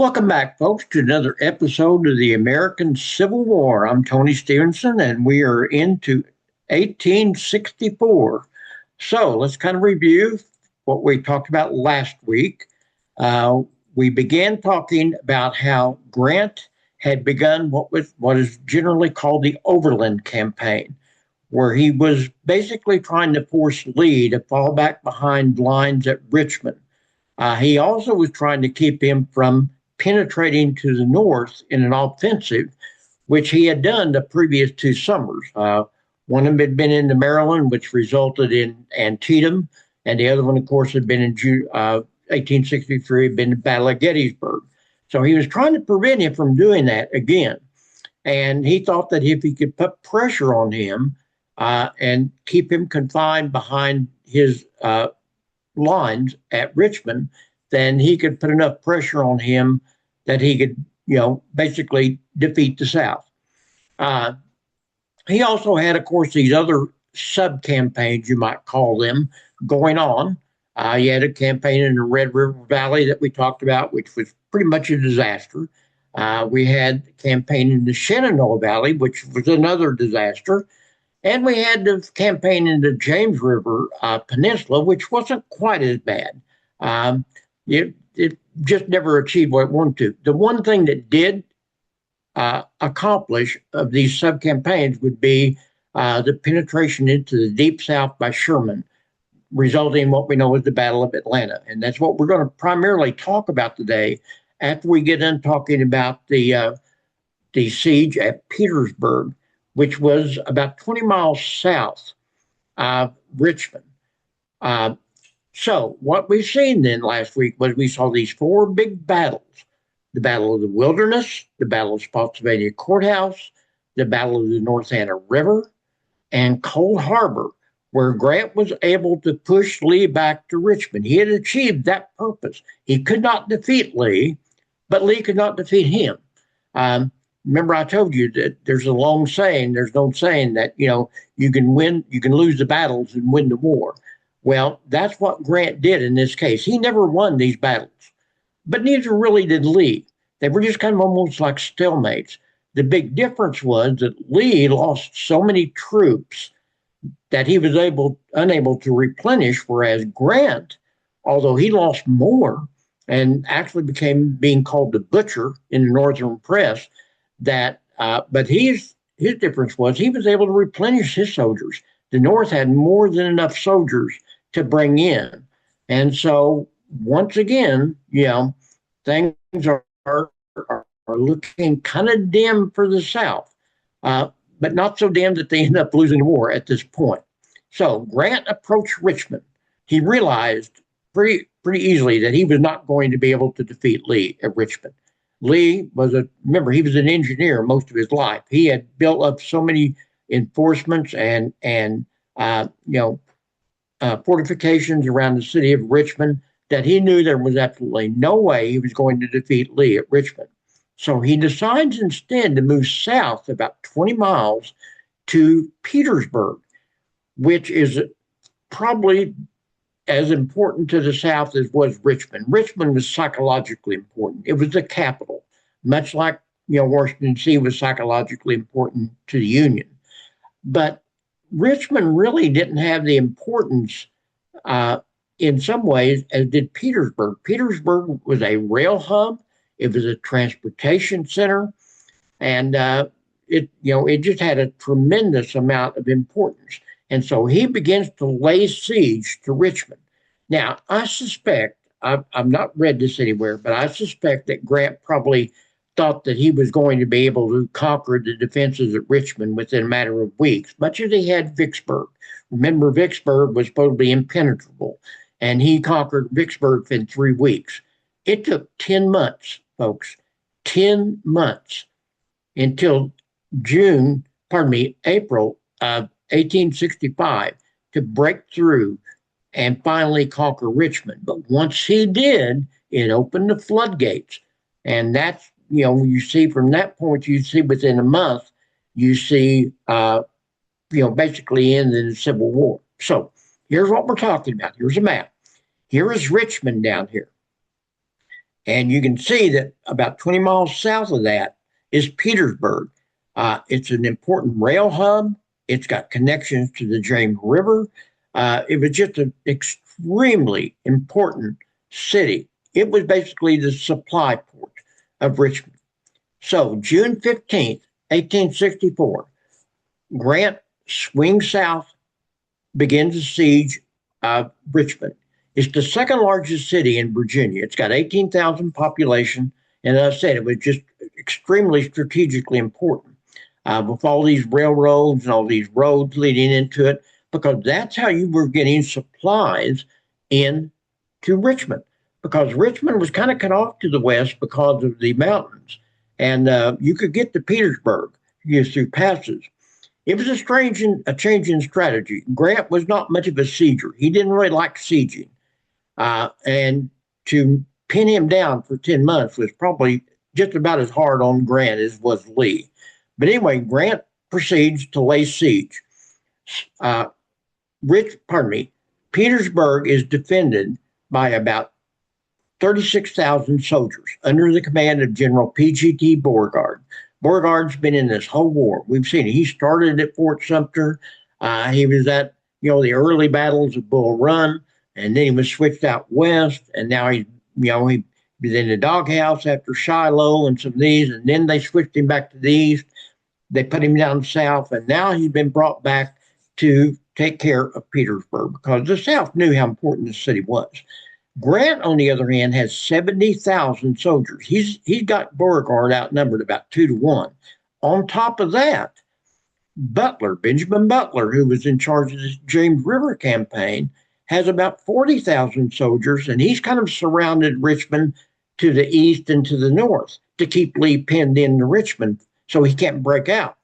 Welcome back, folks, to another episode of the American Civil War. I'm Tony Stevenson, and we are into 1864. So let's kind of review what we talked about last week. Uh, we began talking about how Grant had begun what is generally called the Overland Campaign, where he was basically trying to force Lee to fall back behind lines at Richmond. He also was trying to keep him from penetrating to the north in an offensive, which he had done the previous 2 summers. One of them had been into Maryland, which resulted in Antietam, and the other one, of course, had been in 1863, had been the Battle of Gettysburg. So he was trying to prevent him from doing that again. And he thought that if he could put pressure on him and keep him confined behind his lines at Richmond, then he could put enough pressure on him that he could, basically defeat the South. Uh, he also had, of course, these other sub campaigns, you might call them, going on. He had a campaign in the Red River Valley that we talked about, which was pretty much a disaster. We had a campaign in the Shenandoah Valley, which was another disaster. And we had the campaign in the James River Peninsula, which wasn't quite as bad. It just never achieved what it wanted to. The one thing that did accomplish of these sub campaigns would be the penetration into the Deep South by Sherman, resulting in what we know as the Battle of Atlanta. And that's what we're going to primarily talk about today after we get done talking about the siege at Petersburg, which was about 20 miles south of Richmond. So what we've seen then last week was we saw these 4 big battles: the Battle of the Wilderness, the Battle of Spotsylvania Courthouse, the Battle of the North Anna River, and Cold Harbor, where Grant was able to push Lee back to Richmond. He had achieved that purpose. He could not defeat Lee, but Lee could not defeat him. Remember, I told you that there's a long saying, there's no saying that, you can lose the battles and win the war. Well, that's what Grant did in this case. He never won these battles, but neither really did Lee. They were just kind of almost like stalemates. The big difference was that Lee lost so many troops that he was unable to replenish, whereas Grant, although he lost more and actually became being called the Butcher in the Northern press, but his difference was he was able to replenish his soldiers. The North had more than enough soldiers to bring in. And so once again, things are looking kind of dim for the South, but not so dim that they end up losing the war at this point. So Grant approached Richmond. He realized pretty easily that he was not going to be able to defeat Lee at Richmond. Lee remember, he was an engineer most of his life. He had built up so many enforcements and fortifications around the city of Richmond that he knew there was absolutely no way he was going to defeat Lee at Richmond. So he decides instead to move south about 20 miles to Petersburg, which is probably as important to the South as was Richmond. Richmond was psychologically important. It was the capital, much like Washington, D.C. was psychologically important to the Union. But Richmond really didn't have the importance in some ways as did Petersburg. Petersburg was a rail hub. It was a transportation center, and it just had a tremendous amount of importance. And so he begins to lay siege to Richmond. Now, I suspect, I've not read this anywhere, but I suspect that Grant probably thought that he was going to be able to conquer the defenses at Richmond within a matter of weeks, much as he had Vicksburg. Remember, Vicksburg was supposed to be impenetrable, and he conquered Vicksburg in 3 weeks. It took 10 months, folks, 10 months until April of 1865 to break through and finally conquer Richmond. But once he did, it opened the floodgates. And that's, you see from that point, you see within a month, you see, basically end in the Civil War. So here's what we're talking about. Here's a map. Here is Richmond down here. And you can see that about 20 miles south of that is Petersburg. It's an important rail hub. It's got connections to the James River. It was just an extremely important city. It was basically the supply port of Richmond. So, June 15th, 1864, Grant swings south, begins a siege of Richmond. It's the second largest city in Virginia. It's got 18,000 population. And as I said, it was just extremely strategically important with all these railroads and all these roads leading into it, because that's how you were getting supplies in to Richmond. Because Richmond was kind of cut off to the west because of the mountains, and you could get to Petersburg through passes. It was a change in strategy. Grant was not much of a sieger. He didn't really like sieging. And to pin him down for 10 months was probably just about as hard on Grant as was Lee. But anyway, Grant proceeds to lay siege. Uh, Petersburg is defended by about 36,000 soldiers under the command of General P.G.T. Beauregard. Beauregard's been in this whole war. We've seen it. He started at Fort Sumter. He was at the early battles of Bull Run, and then he was switched out west, and now he was in the doghouse after Shiloh and some of these, and then they switched him back to the east. They put him down south, and now he's been brought back to take care of Petersburg because the South knew how important the city was. Grant, on the other hand, has 70,000 soldiers. He's got Beauregard outnumbered about 2-1. On top of that, Benjamin Butler, who was in charge of the James River campaign, has about 40,000 soldiers, and he's kind of surrounded Richmond to the east and to the north to keep Lee pinned into Richmond so he can't break out.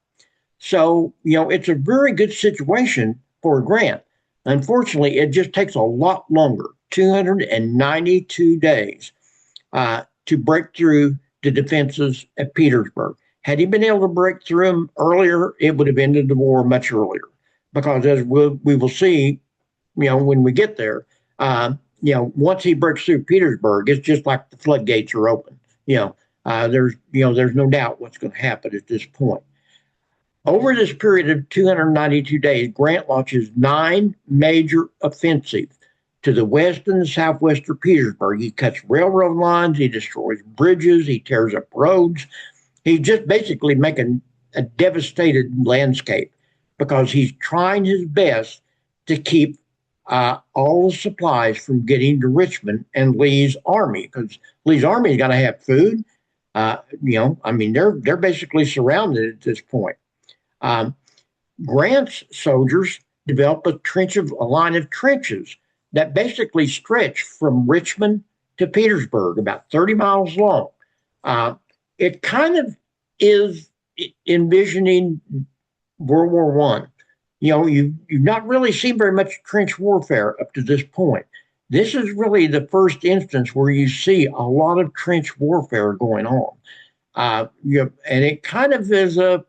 So, it's a very good situation for Grant. Unfortunately, it just takes a lot longer, 292 days, to break through the defenses at Petersburg. Had he been able to break through them earlier, it would have ended the war much earlier. Because as we will see, when we get there, once he breaks through Petersburg, it's just like the floodgates are open. There's no doubt what's going to happen at this point. Over this period of 292 days, Grant launches 9 major offensives to the west and the southwest of Petersburg. He cuts railroad lines, he destroys bridges, he tears up roads. He's just basically making a devastated landscape because he's trying his best to keep all the supplies from getting to Richmond and Lee's army, because Lee's army's got to have food. They're basically surrounded at this point. Grant's soldiers developed a line of trenches that basically stretch from Richmond to Petersburg, about 30 miles long. It kind of is envisioning World War One. You've not really seen very much trench warfare up to this point. This is really the first instance where you see a lot of trench warfare going on. And it kind of is kind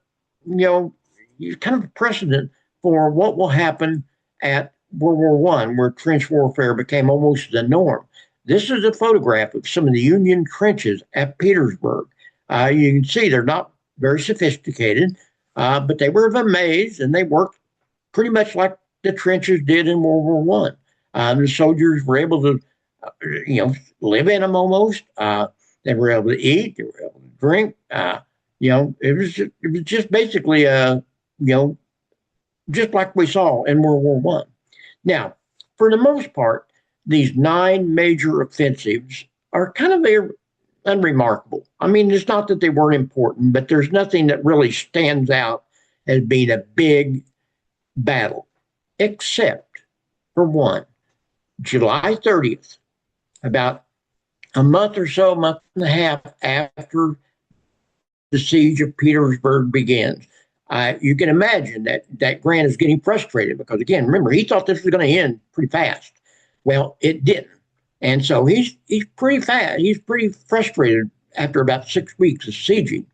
of a precedent for what will happen at World War One, where trench warfare became almost the norm. This is a photograph of some of the Union trenches at Petersburg. You can see they're not very sophisticated, but they were of a maze, and they worked pretty much like the trenches did in World War One. The soldiers were able to, live in them almost. They were able to eat. They were able to drink. It was just basically just like we saw in World War One. Now, for the most part, these 9 major offensives are kind of unremarkable. I mean, it's not that they weren't important, but there's nothing that really stands out as being a big battle, except for one, July 30th, about a month and a half after the siege of Petersburg begins. You can imagine that Grant is getting frustrated because, again, remember, he thought this was going to end pretty fast. Well, it didn't. And so he's pretty fast. He's pretty frustrated after about 6 weeks of sieging.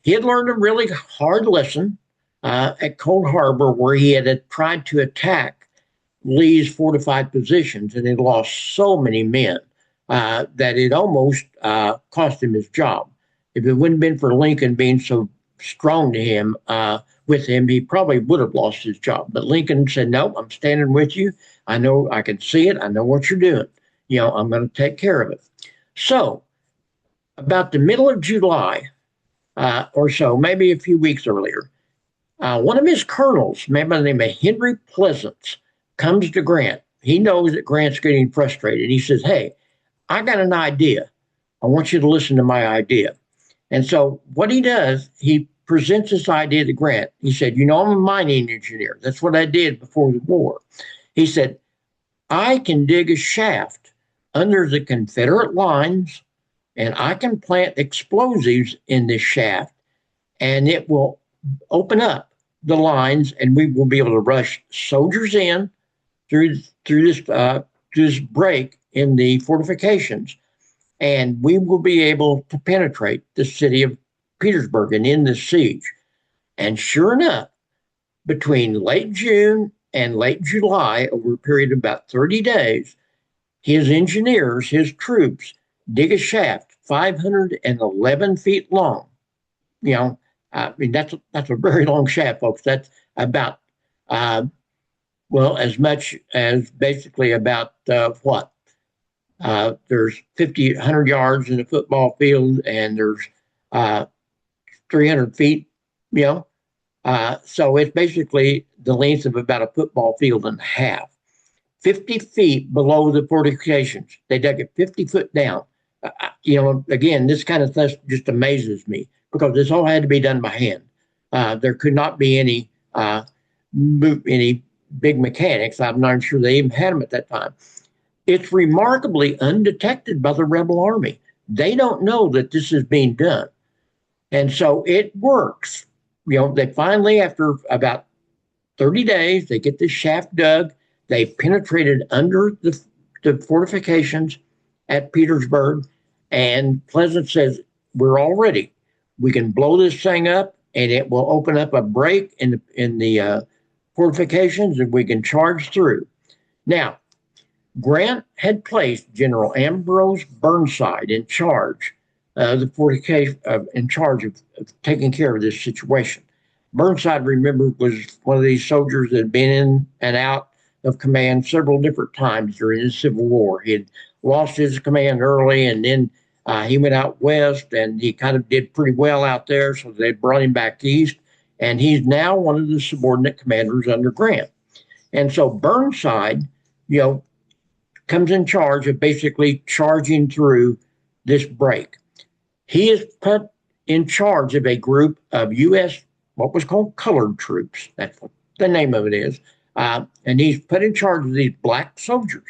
He had learned a really hard lesson at Cold Harbor, where he had tried to attack Lee's fortified positions and had lost so many men. that it almost cost him his job. If it wouldn't have been for Lincoln being so strong to him, with him, he probably would have lost his job. But Lincoln said, "No, I'm standing with you. I know, I can see it. I know what you're doing. I'm going to take care of it." So, about the middle of July or so, maybe a few weeks earlier, one of his colonels, a man by the name of Henry Pleasants, comes to Grant. He knows that Grant's getting frustrated. He says, "Hey, I got an idea. I want you to listen to my idea." And so what he does, he presents this idea to Grant. He said, "I'm a mining engineer. That's what I did before the war." He said, "I can dig a shaft under the Confederate lines, and I can plant explosives in this shaft, and it will open up the lines, and we will be able to rush soldiers in through this break in the fortifications, and we will be able to penetrate the city of Petersburg and end the siege." And sure enough, between late June and late July, over a period of about 30 days, his engineers, his troops, dig a shaft 511 feet long. I mean, that's a very long shaft, folks. That's about, as much as basically about what? There's 100 yards in a football field, and there's 300 feet, so it's basically the length of about a football field and a half. 50 feet below the fortifications. They dug it 50 foot down. Again, this kind of stuff just amazes me because this all had to be done by hand. There could not be any big mechanics. I'm not sure they even had them at that time. It's remarkably undetected by the rebel army. They don't know that this is being done. And so it works. They finally, after about 30 days, they get this shaft dug. They penetrated under the fortifications at Petersburg. And Pleasant says, "We're all ready. We can blow this thing up, and it will open up a break in the fortifications, and we can charge through." Now, Grant had placed General Ambrose Burnside in charge of the fortification, in charge of taking care of this situation. Burnside, remember, was one of these soldiers that had been in and out of command several different times during the Civil War. He had lost his command early, and then he went out west, and he kind of did pretty well out there, so they brought him back east, and he's now one of the subordinate commanders under Grant. And so Burnside, comes in charge of basically charging through this break. He is put in charge of a group of U.S., what was called colored troops. That's what the name of it is. And he's put in charge of these black soldiers.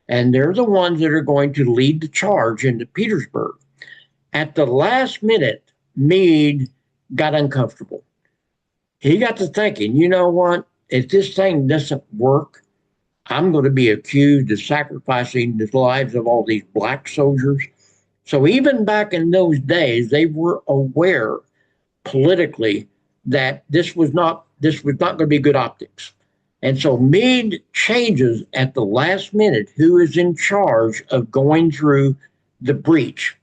And they're the ones that are going to lead the charge into Petersburg. At the last minute, Meade got uncomfortable. He got to thinking, you know what? If this thing doesn't work, I'm going to be accused of sacrificing the lives of all these black soldiers. So even back in those days, they were aware politically that this was not going to be good optics. And so Meade changes at the last minute who is in charge of going through the breach.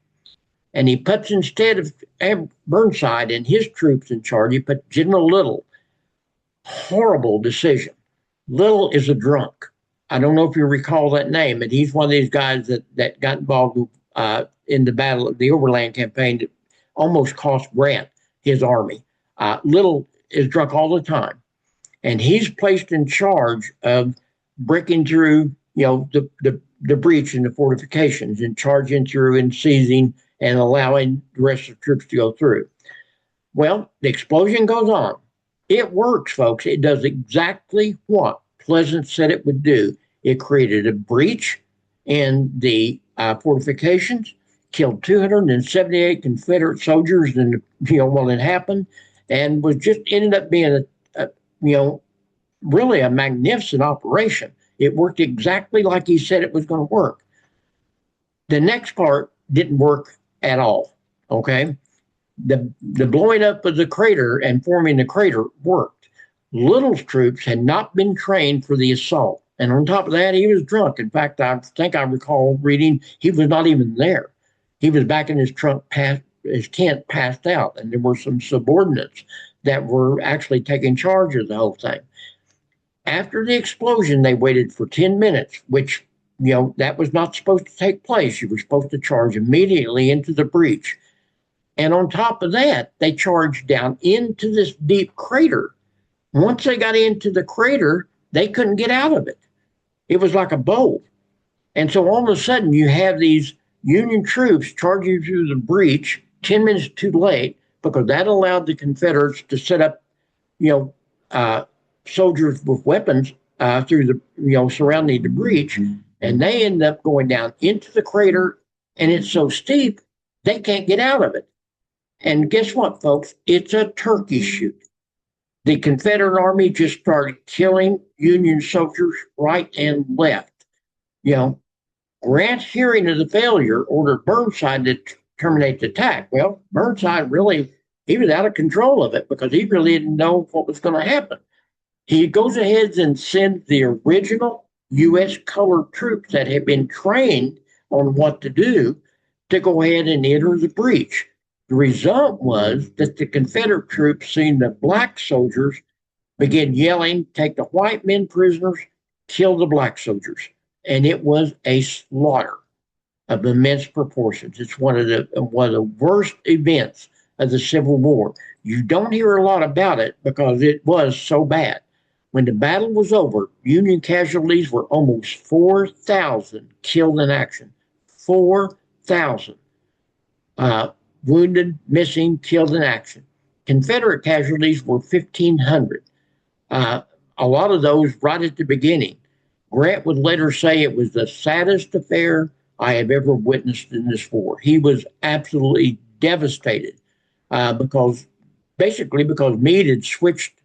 And he puts, instead of Burnside and his troops in charge, he put General Little. Horrible decision. Little is a drunk. I don't know if you recall that name, but he's one of these guys that got involved in the battle of the Overland Campaign that almost cost Grant his army. Little is drunk all the time, and he's placed in charge of breaking through, the breach in the fortifications and charging through and seizing and allowing the rest of the troops to go through. Well, the explosion goes on. It works, folks. It does exactly what Pleasant said it would do. It created a breach in the fortifications, killed 278 Confederate soldiers, and while it happened, and was just ended up being really a magnificent operation. It worked exactly like he said it was going to work. The next part didn't work at all. Okay, the blowing up of the crater and forming the crater worked. Little's troops had not been trained for the assault. And on top of that, he was drunk. In fact, I think I recall reading he was not even there. He was back in his his tent, passed out, and there were some subordinates that were actually taking charge of the whole thing. After the explosion, they waited for 10 minutes, which, that was not supposed to take place. You were supposed to charge immediately into the breach. And on top of that, they charged down into this deep crater. Once they got into the crater, they couldn't get out of it. It was like a bowl. And so all of a sudden, you have these Union troops charging through the breach 10 minutes too late because that allowed the Confederates to set up, you know, soldiers with weapons through the, surrounding the breach. And they end up going down into the crater, and it's so steep, they can't get out of it. And guess what, folks? It's a turkey shoot. The Confederate Army just started killing Union soldiers right and left. Grant, hearing of the failure, ordered Burnside to terminate the attack. Well, Burnside really, he was out of control of it because he really didn't know what was going to happen. He goes ahead and sends the original U.S. colored troops that had been trained on what to do to go ahead and enter the breach. The result was that the Confederate troops, seeing the black soldiers, began yelling, "Take the white men prisoners, kill the black soldiers." And it was a slaughter of immense proportions. It's one of the worst events of the Civil War. You don't hear a lot about it because it was so bad. When the battle was over, Union casualties were almost 4,000 killed in action. 4,000. Wounded, missing, killed in action. Confederate casualties were 1,500. A lot of those right at the beginning. Grant would later say it was the saddest affair I have ever witnessed in this war. He was absolutely devastated because Meade had switched,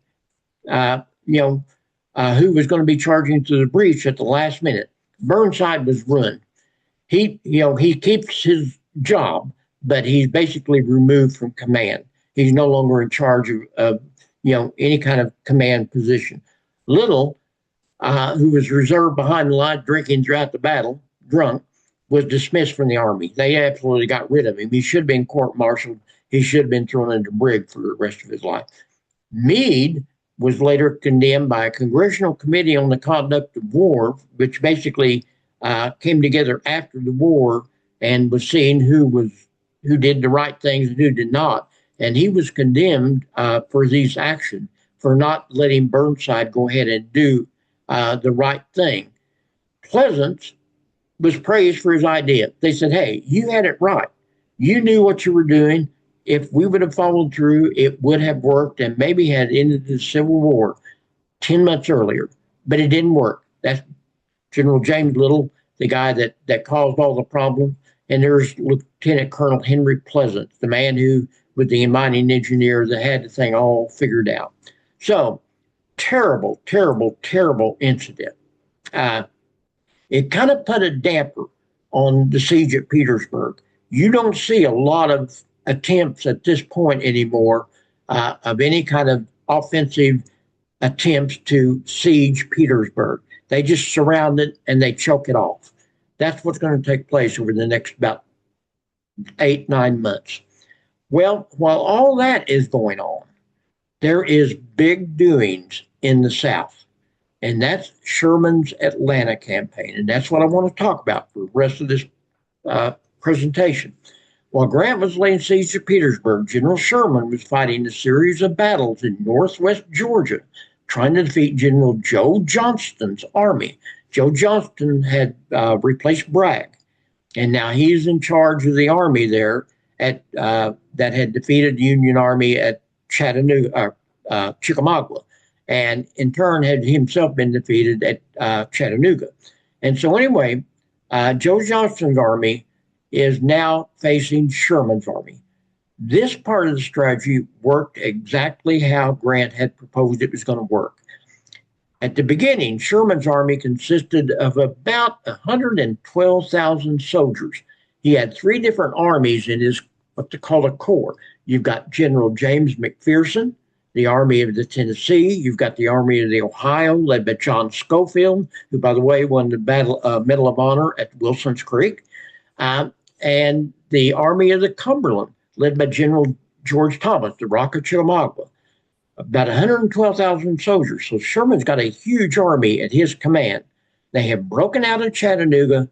who was going to be charging through the breach at the last minute. Burnside was ruined. He keeps his job, but he's basically removed from command. He's no longer in charge of any kind of command position. Little, who was reserved behind the line drinking throughout the battle, drunk, was dismissed from the Army. They absolutely got rid of him. He should have been court-martialed. He should have been thrown into brig for the rest of his life. Meade was later condemned by a congressional committee on the conduct of war, which basically came together after the war and was seeing who did the right things and who did not. And he was condemned for these actions, for not letting Burnside go ahead and do the right thing. Pleasants was praised for his idea. They said, "Hey, you had it right. You knew what you were doing. If we would have followed through, it would have worked and maybe had ended the Civil War 10 months earlier." But it didn't work. That's General James Little, the guy that caused all the problems. And there's Lieutenant Colonel Henry Pleasants, the man who was the mining engineer that had the thing all figured out. So, terrible, terrible, terrible incident. It kind of put a damper on the siege at Petersburg. You don't see a lot of attempts at this point anymore of any kind of offensive attempts to siege Petersburg. They just surround it and they choke it off. That's what's going to take place over the next about 8-9 months. Well, while all that is going on, there is big doings in the South. And that's Sherman's Atlanta campaign. And that's what I want to talk about for the rest of this presentation. While Grant was laying siege to Petersburg, General Sherman was fighting a series of battles in northwest Georgia, trying to defeat General Joe Johnston's army. Joe Johnston had replaced Bragg, and now he's in charge of the army there that had defeated the Union Army at Chickamauga, and in turn had himself been defeated at Chattanooga. And so anyway, Joe Johnston's army is now facing Sherman's army. This part of the strategy worked exactly how Grant had proposed it was going to work. At the beginning, Sherman's army consisted of about 112,000 soldiers. He had 3 different armies in his what they call a corps. You've got General James McPherson, the Army of the Tennessee. You've got the Army of the Ohio, led by John Schofield, who, by the way, won the Medal of Honor at Wilson's Creek, uh, and the Army of the Cumberland, led by General George Thomas, the Rock of Chickamauga. About 112,000 soldiers. So Sherman's got a huge army at his command. They have broken out of Chattanooga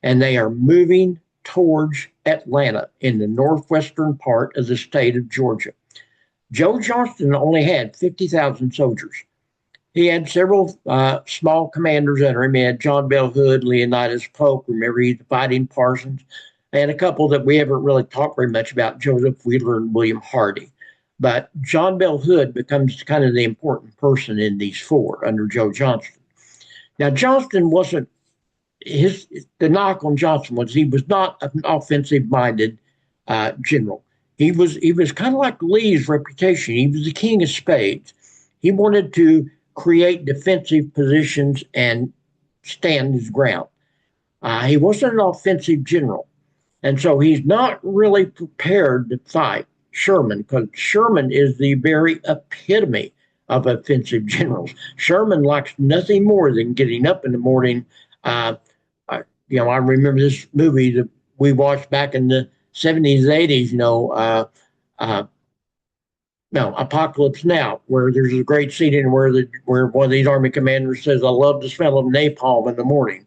and they are moving towards Atlanta in the northwestern part of the state of Georgia. Joe Johnston only had 50,000 soldiers. He had several small commanders under him. He had John Bell Hood, Leonidas Polk, remember he's fighting Parsons, and a couple that we haven't really talked very much about, Joseph Wheeler and William Hardy. But John Bell Hood becomes kind of the important person in these four under Joe Johnston. Now, Johnston wasn't the knock on Johnston was he was not an offensive-minded general. He was kind of like Lee's reputation. He was the king of spades. He wanted to create defensive positions and stand his ground. He wasn't an offensive general, and so he's not really prepared to fight Sherman, because Sherman is the very epitome of offensive generals. Sherman likes nothing more than getting up in the morning. I remember this movie that we watched back in the 70s, 80s, Apocalypse Now, where there's a great scene where one of these Army commanders says, "I love the smell of napalm in the morning."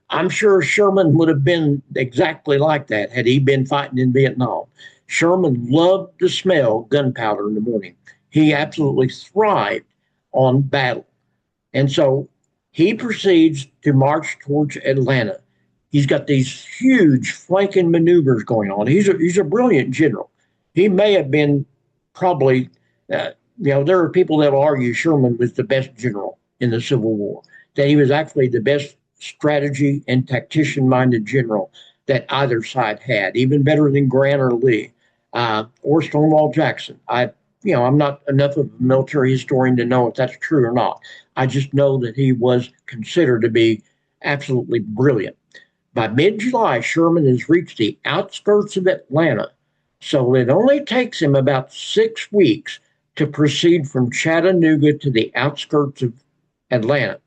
I'm sure Sherman would have been exactly like that had he been fighting in Vietnam. Sherman loved to smell gunpowder in the morning. He absolutely thrived on battle. And so he proceeds to march towards Atlanta. He's got these huge flanking maneuvers going on. He's a brilliant general. He may have been probably, there are people that will argue Sherman was the best general in the Civil War, that he was actually the best strategy and tactician-minded general that either side had, even better than Grant or Lee. Or Stonewall Jackson. I'm not enough of a military historian to know if that's true or not. I just know that he was considered to be absolutely brilliant. By mid-July, Sherman has reached the outskirts of Atlanta, so it only takes him about 6 weeks to proceed from Chattanooga to the outskirts of Atlanta.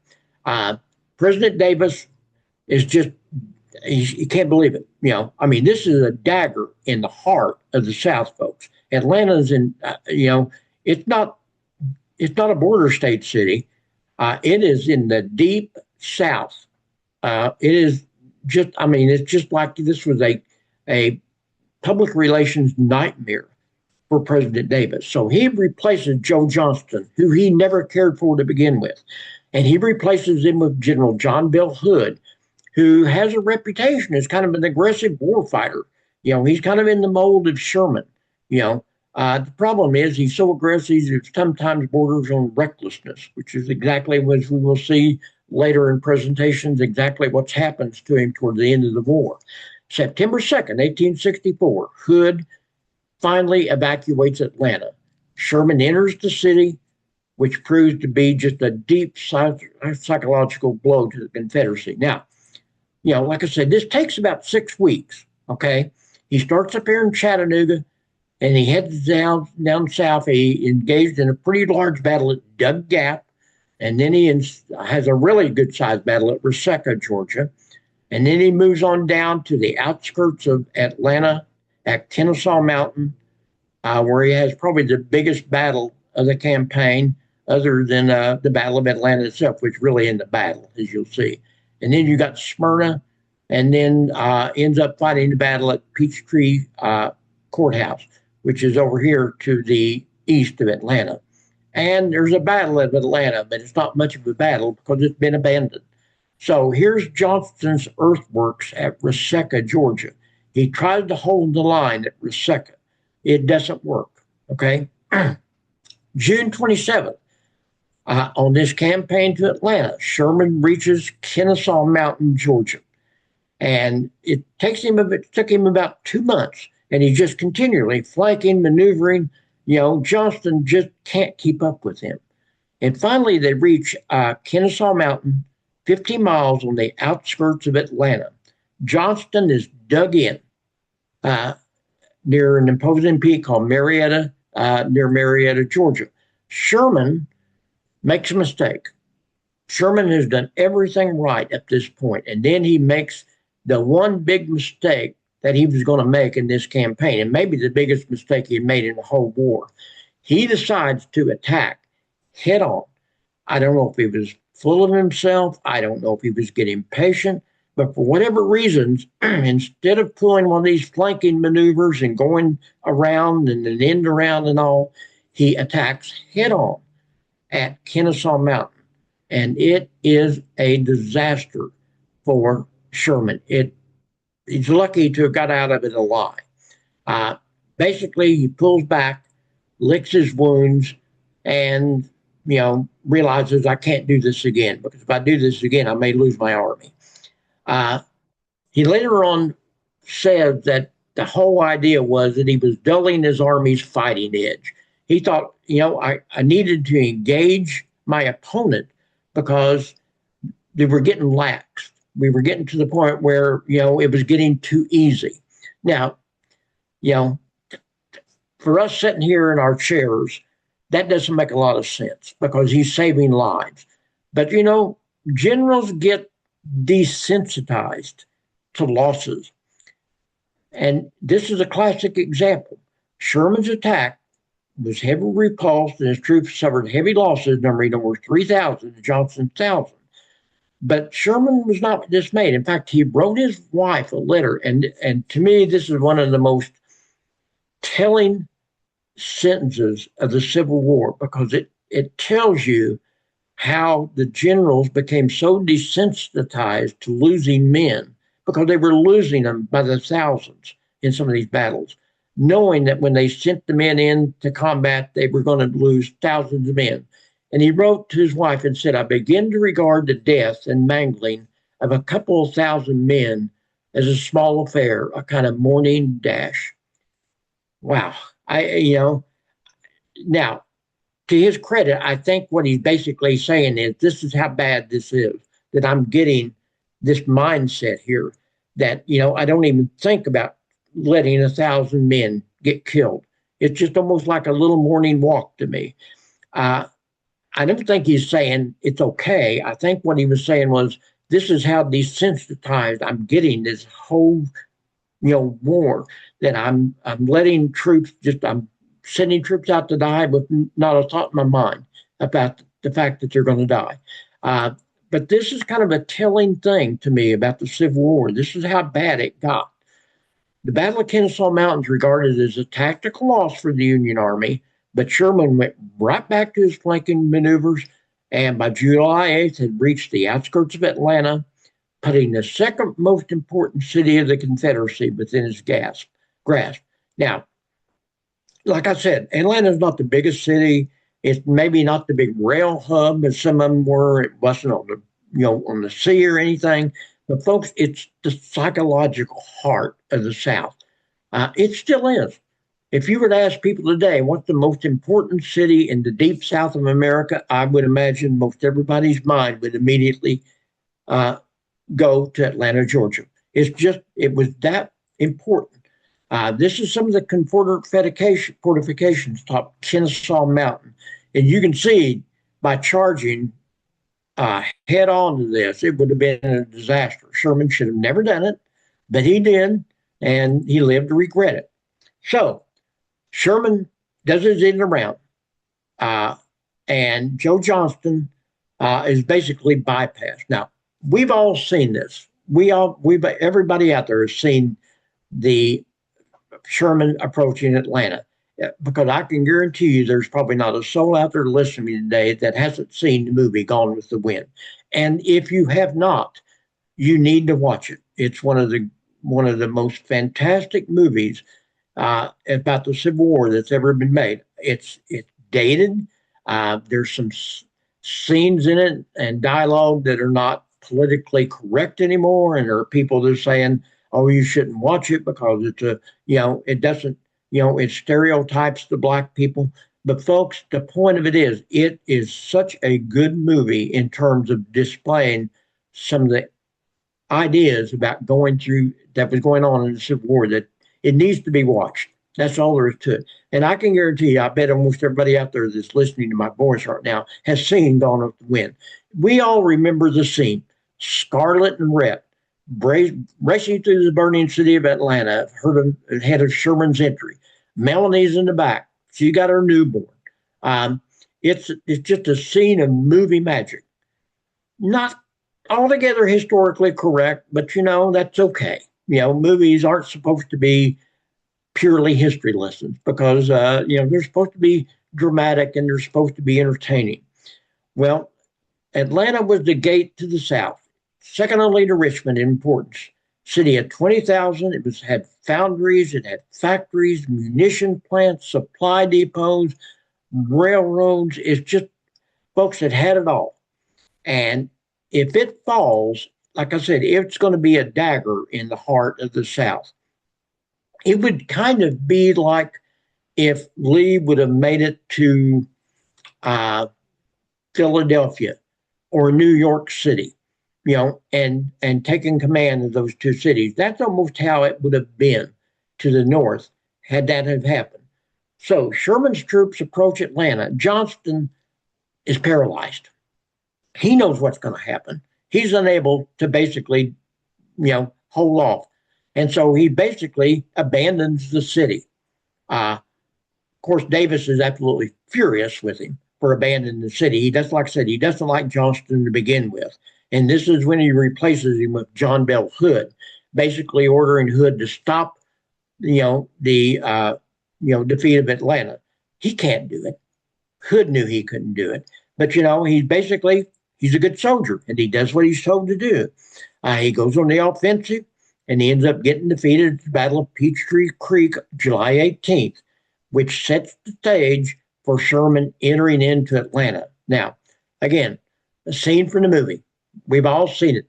President Davis is just you can't believe it. This is a dagger in the heart of the South, folks. Atlanta's it's not a border state city. It is in the deep South. It is it's just like this was a public relations nightmare for President Davis. So he replaces Joe Johnston, who he never cared for to begin with, and he replaces him with General John Bell Hood, who has a reputation as kind of an aggressive warfighter. He's kind of in the mold of Sherman. The problem is he's so aggressive it sometimes borders on recklessness, which is exactly as we will see later in presentations, exactly what's happened to him toward the end of the war. September 2nd, 1864, Hood finally evacuates Atlanta. Sherman enters the city, which proves to be just a deep psychological blow to the Confederacy. Now, like I said, this takes about 6 weeks, okay? He starts up here in Chattanooga, and he heads down south. He engaged in a pretty large battle at Dug Gap, and then he has a really good-sized battle at Resaca, Georgia. And then he moves on down to the outskirts of Atlanta at Kennesaw Mountain, where he has probably the biggest battle of the campaign, other than the Battle of Atlanta itself, which really isn't a battle, as you'll see. And then you got Smyrna, and then ends up fighting the battle at Peachtree Courthouse, which is over here to the east of Atlanta. And there's a battle at Atlanta, but it's not much of a battle because it's been abandoned. So here's Johnston's earthworks at Resaca, Georgia. He tried to hold the line at Resaca. It doesn't work, okay? June 27th, on this campaign to Atlanta, Sherman reaches Kennesaw Mountain, Georgia. And it took him about 2 months, and he's just continually flanking, maneuvering. Johnston just can't keep up with him. And finally, they reach Kennesaw Mountain, 15 miles on the outskirts of Atlanta. Johnston is dug in near an imposing peak called Marietta, near Marietta, Georgia. Sherman makes a mistake. Sherman has done everything right at this point, and then he makes the one big mistake that he was going to make in this campaign, and maybe the biggest mistake he made in the whole war. He decides to attack head on. I don't know if he was full of himself. I don't know if he was getting impatient. But for whatever reasons, instead of pulling one of these flanking maneuvers and going around and an end around and all, he attacks head on at Kennesaw Mountain. And it is a disaster for Sherman. He's lucky to have got out of it alive. Uh, Basically, he pulls back, licks his wounds, and realizes I can't do this again, because if I do this again, I may lose my army. Uh, he later on said that the whole idea was that he was dulling his army's fighting edge. He thought, I needed to engage my opponent because they were getting lax. We were getting to the point where, it was getting too easy. Now, for us sitting here in our chairs, that doesn't make a lot of sense because he's saving lives. But, generals get desensitized to losses. And this is a classic example. Sherman's attack was heavily repulsed and his troops suffered heavy losses, numbering over 3,000 to Johnson's 1,000. But Sherman was not dismayed. In fact, he wrote his wife a letter. And to me, this is one of the most telling sentences of the Civil War, because it tells you how the generals became so desensitized to losing men, because they were losing them by the thousands in some of these battles, knowing that when they sent the men into combat, they were going to lose thousands of men. And he wrote to his wife and said, I begin to regard the death and mangling of a couple of thousand men as a small affair, a kind of morning dash. Wow. Now, to his credit, I think what he's basically saying is this is how bad this is, that I'm getting this mindset here that, I don't even think about letting 1,000 men get killed. It's just almost like a little morning walk to me. I don't think he's saying it's okay. I think what he was saying was this is how desensitized I'm getting this whole, war, that I'm letting troops I'm sending troops out to die with not a thought in my mind about the fact that they're going to die. But this is kind of a telling thing to me about the Civil War. This is how bad it got. The Battle of Kennesaw Mountain is regarded as a tactical loss for the Union Army, but Sherman went right back to his flanking maneuvers, and by July 8th had reached the outskirts of Atlanta, putting the second most important city of the Confederacy within his grasp. Now, like I said, Atlanta is not the biggest city. It's maybe not the big rail hub as some of them were. It wasn't on the sea or anything. But folks, it's the psychological heart of the South. It still is. If you were to ask people today, what's the most important city in the deep South of America, I would imagine most everybody's mind would immediately go to Atlanta, Georgia. It was that important. This is some of the Confederate fortifications top Kennesaw Mountain. And you can see by charging head on to this, it would have been a disaster. Sherman should have never done it, but he did, and he lived to regret it. So Sherman does his end around, and Joe Johnston is basically bypassed. Now, we've all seen this. Everybody out there has seen the Sherman approaching Atlanta, because I can guarantee you there's probably not a soul out there listening today that hasn't seen the movie Gone with the Wind. And if you have not, you need to watch it. It's one of the most fantastic movies about the Civil War that's ever been made. It's dated. There's some scenes in it and dialogue that are not politically correct anymore, and there are people that are saying, "Oh, you shouldn't watch it because it's it doesn't, it stereotypes the black people." But folks, the point of it is such a good movie in terms of displaying some of the ideas about that was going on in the Civil War, that it needs to be watched. That's all there is to it. And I can guarantee you, I bet almost everybody out there that's listening to my voice right now has seen Gone with the Wind. We all remember the scene. Scarlett and Rhett racing through the burning city of Atlanta, ahead of Sherman's entry. Melanie's in the back. She got her newborn. Um, it's just a scene of movie magic. Not altogether historically correct, but that's okay. Movies aren't supposed to be purely history lessons because they're supposed to be dramatic and they're supposed to be entertaining. Well, Atlanta was the gate to the South, second only to Richmond in importance. City of 20,000. It had foundries, it had factories, munition plants, supply depots, railroads. It's just folks that had it all. And if it falls, like I said, it's going to be a dagger in the heart of the South. It would kind of be like if Lee would have made it to Philadelphia or New York City, and taken command of those two cities. That's almost how it would have been to the north had that have happened. So Sherman's troops approach Atlanta. Johnston is paralyzed. He knows what's going to happen. He's unable to basically, hold off. And so he basically abandons the city. Of course, Davis is absolutely furious with him for abandoning the city. He does, like I said, he doesn't like Johnston to begin with. And this is when he replaces him with John Bell Hood, basically ordering Hood to stop, the defeat of Atlanta. He can't do it. Hood knew he couldn't do it. But, he's a good soldier and he does what he's told to do. He goes on the offensive and he ends up getting defeated at the Battle of Peachtree Creek, July 18th, which sets the stage for Sherman entering into Atlanta. Now, again, a scene from the movie. We've all seen it.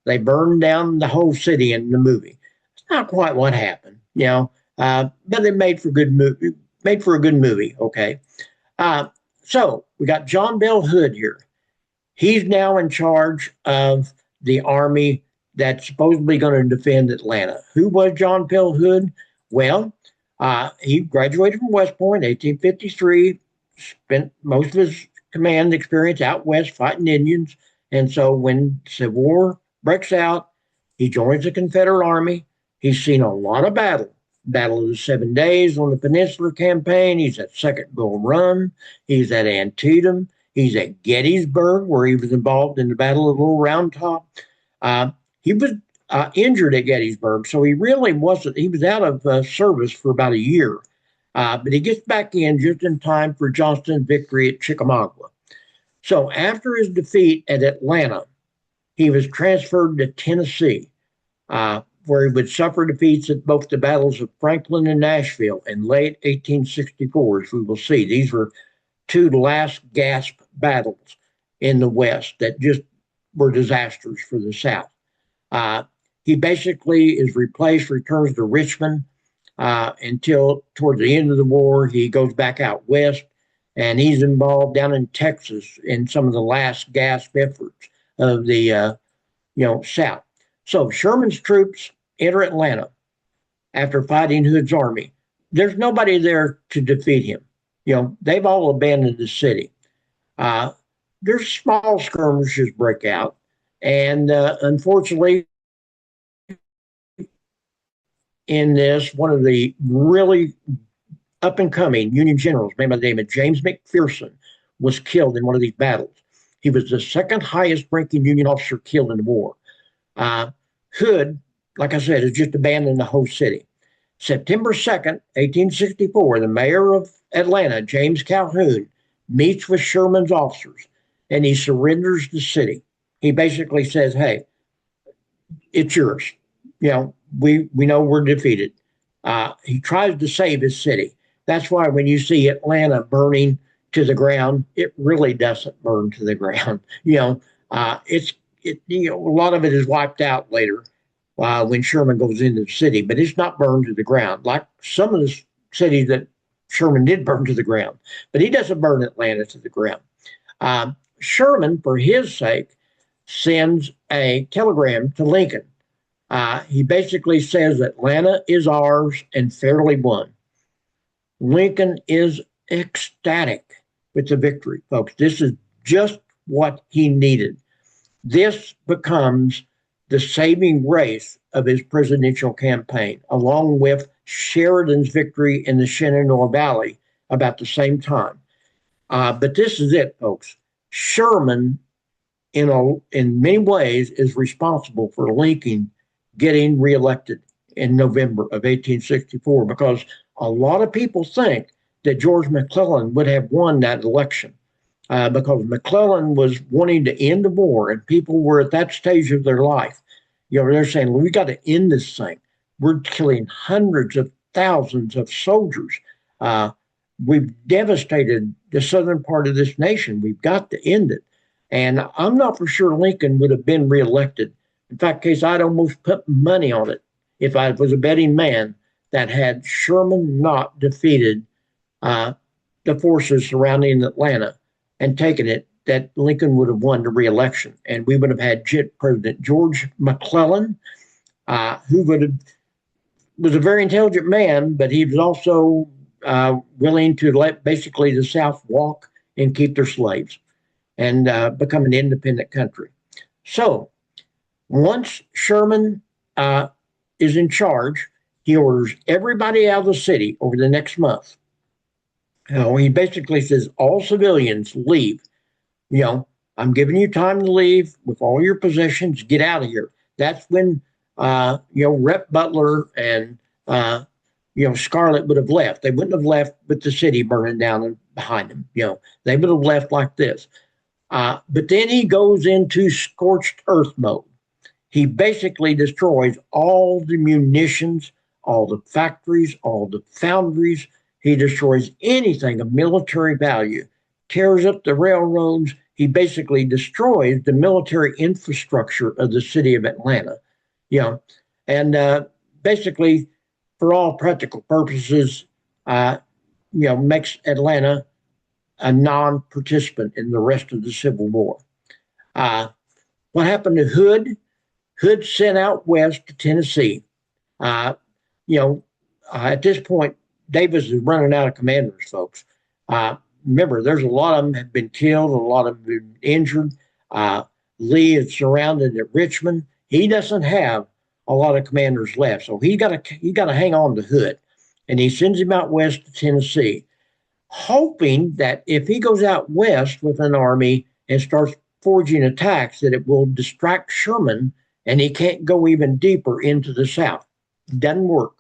They burned down the whole city in the movie. It's not quite what happened, but it made for good movie. Made for a good movie. Okay, so we got John Bell Hood here. He's now in charge of the army that's supposedly going to defend Atlanta. Who was John Bell Hood? Well, he graduated from West Point, 1853. Spent most of his command experience out west fighting Indians. And so when Civil War breaks out, he joins the Confederate Army. He's seen a lot of battle. Battle of the 7 Days on the Peninsular Campaign. He's at Second Bull Run. He's at Antietam. He's at Gettysburg, where he was involved in the Battle of Little Round Top. He was injured at Gettysburg, so he really wasn't. He was out of service for about a year. But he gets back in just in time for Johnston's victory at Chickamauga. So after his defeat at Atlanta, he was transferred to Tennessee, where he would suffer defeats at both the battles of Franklin and Nashville in late 1864, as we will see. These were two last gasp battles in the West that just were disasters for the South. He basically is replaced, returns to Richmond until towards the end of the war. He goes back out west, and he's involved down in Texas in some of the last gasp efforts of the South. So Sherman's troops enter Atlanta after fighting Hood's army. There's nobody there to defeat him. They've all abandoned the city. There's small skirmishes break out, and unfortunately, in this, one of the really up and coming Union generals, named by the name of James McPherson, was killed in one of these battles. He was the second highest ranking Union officer killed in the war. Hood, like I said, has just abandoned the whole city. September 2nd, 1864, the mayor of Atlanta, James Calhoun, meets with Sherman's officers and he surrenders the city. He basically says, hey, it's yours. We know we're defeated. He tries to save his city. That's why when you see Atlanta burning to the ground, it really doesn't burn to the ground. A lot of it is wiped out later when Sherman goes into the city, but it's not burned to the ground like some of the cities that Sherman did burn to the ground. But he doesn't burn Atlanta to the ground. Sherman, for his sake, sends a telegram to Lincoln. He basically says Atlanta is ours and fairly won. Lincoln is ecstatic with the victory, folks. This is just what he needed. This becomes the saving grace of his presidential campaign, along with Sheridan's victory in the Shenandoah Valley about the same time. But this is it, folks. Sherman, in many ways, is responsible for Lincoln getting reelected in November of 1864 because a lot of people think that George McClellan would have won that election because McClellan was wanting to end the war, and people were at that stage of their life. They're saying, well, we got to end this thing. We're killing hundreds of thousands of soldiers. We've devastated the southern part of this nation. We've got to end it. And I'm not for sure Lincoln would have been reelected. In fact, case I'd almost put money on it if I was a betting man that had Sherman not defeated the forces surrounding Atlanta and taken it, that Lincoln would have won the reelection. And we would have had President George McClellan, who was a very intelligent man, but he was also willing to let basically the South walk and keep their slaves and become an independent country. So once Sherman is in charge, he orders everybody out of the city over the next month. He basically says, all civilians leave. I'm giving you time to leave with all your possessions. Get out of here. That's when, Rep Butler and, Scarlett would have left. They wouldn't have left with the city burning down behind them. They would have left like this. But then he goes into scorched earth mode. He basically destroys all the munitions, all the factories, all the foundries. He destroys anything of military value, tears up the railroads. He basically destroys the military infrastructure of the city of Atlanta. And basically, for all practical purposes, makes Atlanta a non-participant in the rest of the Civil War. What happened to Hood? Hood sent out west to Tennessee. At this point, Davis is running out of commanders, folks. Remember, there's a lot of them have been killed, a lot of them have been injured. Lee is surrounded at Richmond. He doesn't have a lot of commanders left, so he got to hang on to Hood, and he sends him out west to Tennessee, hoping that if he goes out west with an army and starts forging attacks, that it will distract Sherman and he can't go even deeper into the South. Doesn't work.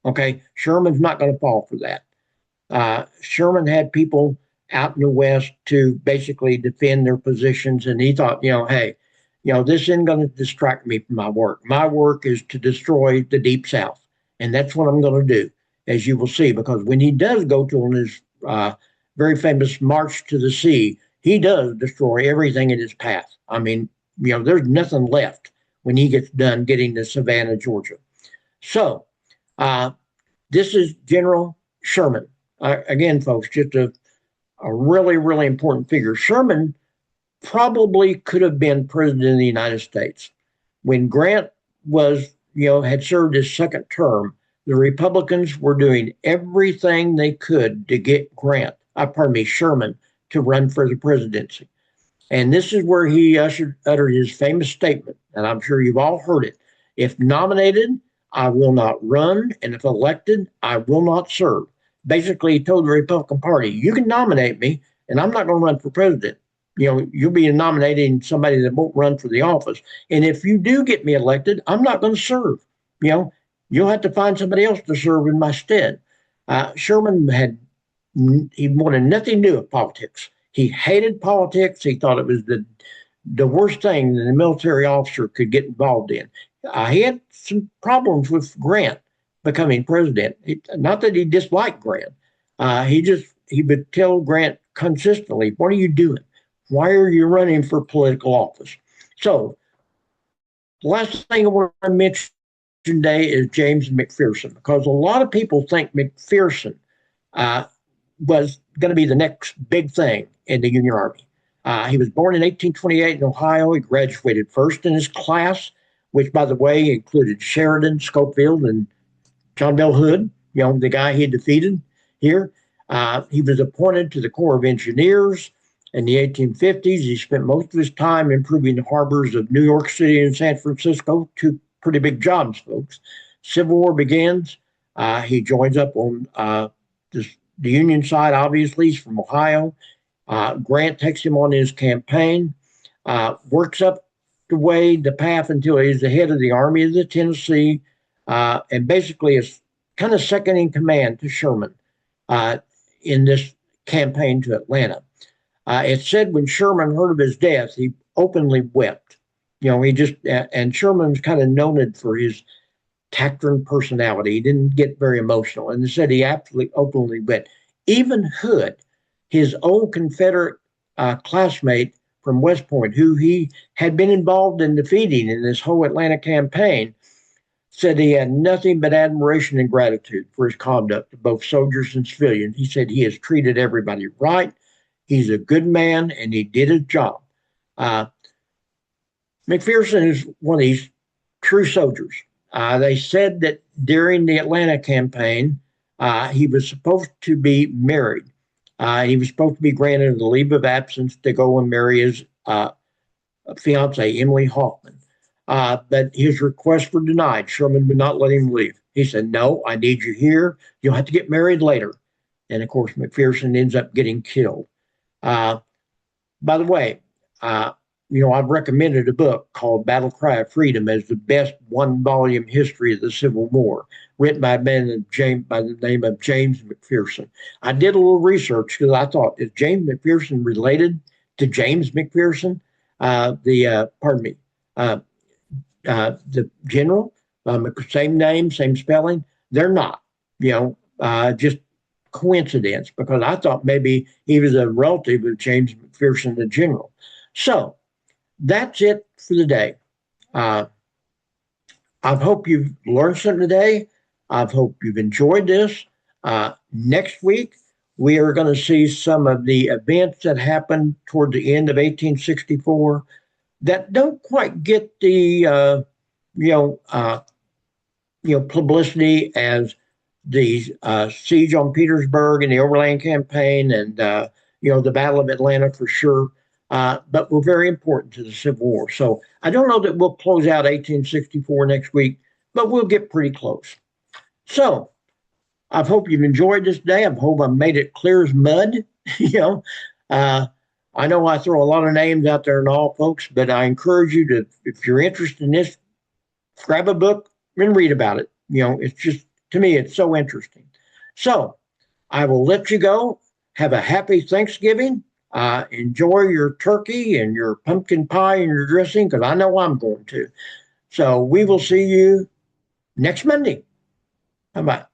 Okay, Sherman's not going to fall for that. Sherman had people out in the West to basically defend their positions, and he thought, hey, this isn't going to distract me from my work. My work is to destroy the Deep South, and that's what I'm going to do, as you will see, because when he does go to on his very famous March to the Sea, he does destroy everything in his path. I mean, there's nothing left when he gets done getting to Savannah, Georgia. So this is General Sherman. Again, folks, just a really, really important figure. Sherman probably could have been president of the United States. When Grant had served his second term, the Republicans were doing everything they could to get Sherman to run for the presidency. And this is where he uttered his famous statement, and I'm sure you've all heard it. If nominated, I will not run, and if elected, I will not serve. Basically, he told the Republican Party, you can nominate me, and I'm not going to run for president. You'll be nominating somebody that won't run for the office. And if you do get me elected, I'm not going to serve. You'll have to find somebody else to serve in my stead. Sherman he wanted nothing to do with politics. He hated politics. He thought it was the worst thing that a military officer could get involved in. He had some problems with Grant becoming president. Not that he disliked Grant. He would tell Grant consistently, what are you doing? Why are you running for political office? So the last thing I want to mention today is James McPherson, because a lot of people think McPherson was going to be the next big thing in the Union Army. He was born in 1828 in Ohio. He graduated first in his class, which, by the way, included Sheridan, Schofield, and John Bell Hood, the guy he had defeated. here. He was appointed to the Corps of Engineers in the 1850s. He spent most of his time improving the harbors of New York City and San Francisco, two pretty big jobs, folks. Civil War begins. He joins up on the Union side, obviously. He's from Ohio. Grant takes him on his campaign, works up the path until he's the head of the Army of the Tennessee, and basically is kind of second in command to Sherman in this campaign to Atlanta. It's said when Sherman heard of his death, he openly wept. And Sherman's kind of known for his taciturn personality. He didn't get very emotional, and they said he absolutely openly wept. Even Hood, his old Confederate classmate from West Point, who he had been involved in defeating in this whole Atlanta campaign, said he had nothing but admiration and gratitude for his conduct to both soldiers and civilians. He said he has treated everybody right. He's a good man, and he did his job. McPherson is one of these true soldiers. They said that during the Atlanta campaign, he was supposed to be married. He was supposed to be granted a leave of absence to go and marry his fiancee, Emily Hoffman. But his requests were denied. Sherman would not let him leave. He said, "No, I need you here. You'll have to get married later." And of course, McPherson ends up getting killed. By the way, I've recommended a book called Battle Cry of Freedom as the best one-volume history of the Civil War, written by a man by the name of James McPherson. I did a little research because I thought, is James McPherson related to James McPherson, the general? Same name, same spelling. They're not, just coincidence, because I thought maybe he was a relative of James McPherson, the general. So that's it for the day. I hope you've learned something today. I hope you've enjoyed this. Next week, we are going to see some of the events that happened toward the end of 1864 that don't quite get the publicity as the siege on Petersburg and the Overland Campaign and the Battle of Atlanta for sure. But were very important to the Civil War. So I don't know that we'll close out 1864 next week, but we'll get pretty close. So I hope you've enjoyed this day. I hope I made it clear as mud. I know I throw a lot of names out there and all, folks, but I encourage you to, if you're interested in this, grab a book and read about it. It's just, to me, it's so interesting. So I will let you go. Have a happy Thanksgiving. Enjoy your turkey and your pumpkin pie and your dressing, because I know I'm going to. So we will see you next Monday. Bye-bye.